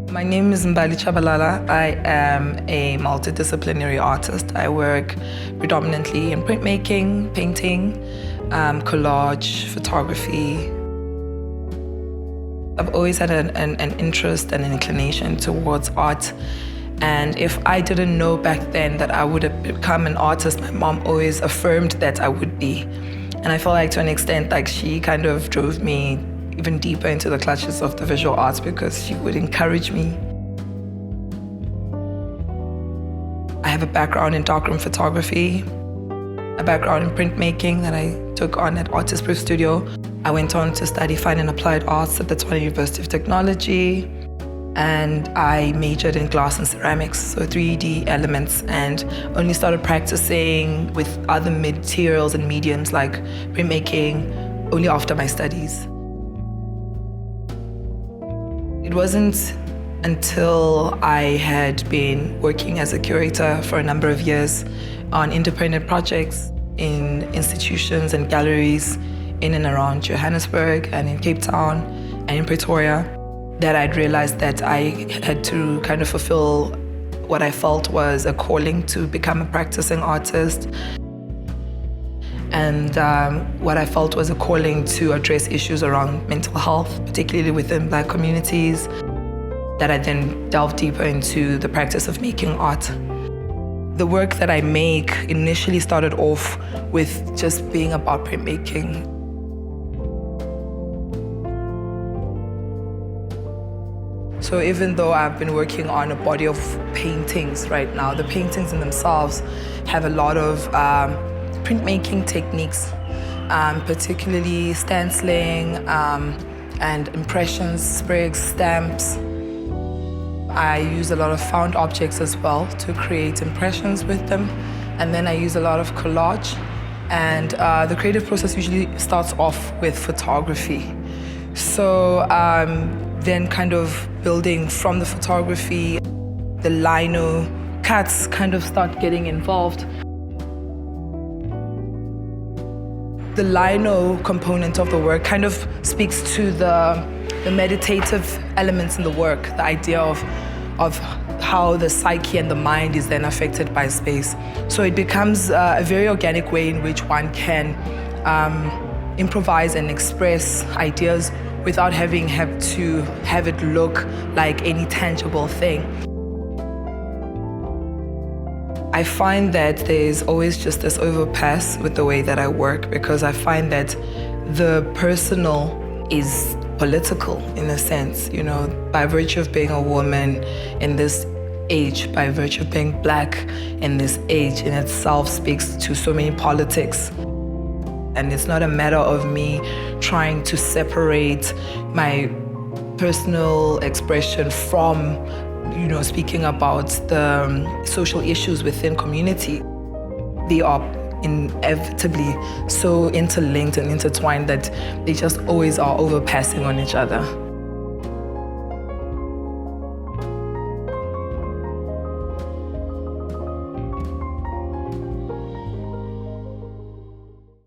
My name is Mbali Tshabalala. I am a multidisciplinary artist. I work predominantly in printmaking, painting, collage, photography. I've always had an interest and an inclination towards art. And if I didn't know back then that I would have become an artist, my mom always affirmed that I would be. And I feel like to an extent, like she kind of drove me even deeper into the clutches of the visual arts because she would encourage me. I have a background in darkroom photography, a background in printmaking that I took on at Artist Proof Studio. I went on to study Fine and Applied Arts at the Tshwane University of Technology, and I majored in glass and ceramics, so 3D elements, and only started practicing with other materials and mediums like printmaking only after my studies. It wasn't until I had been working as a curator for a number of years on independent projects in institutions and galleries in and around Johannesburg and in Cape Town and in Pretoria that I'd realized that I had to kind of fulfill what I felt was a calling to become a practicing artist, and what I felt was a calling to address issues around mental health, particularly within Black communities, that I then delved deeper into the practice of making art. The work that I make initially started off with just being about printmaking. So even though I've been working on a body of paintings right now, the paintings in themselves have a lot of printmaking techniques, particularly stenciling and impressions, sprigs, stamps. I use a lot of found objects as well to create impressions with them. And then I use a lot of collage. And the creative process usually starts off with photography. So then kind of building from the photography, the lino cuts kind of start getting involved. The lino component of the work kind of speaks to the meditative elements in the work, the idea of how the psyche and the mind is then affected by space. So it becomes a very organic way in which one can improvise and express ideas without having to have it look like any tangible thing. I find that there's always just this overpass with the way that I work, because I find that the personal is political in a sense, you know, by virtue of being a woman in this age, by virtue of being Black in this age in itself speaks to so many politics. And it's not a matter of me trying to separate my personal expression from, you know, speaking about the social issues within community. They are inevitably so interlinked and intertwined that they just always are overpassing on each other.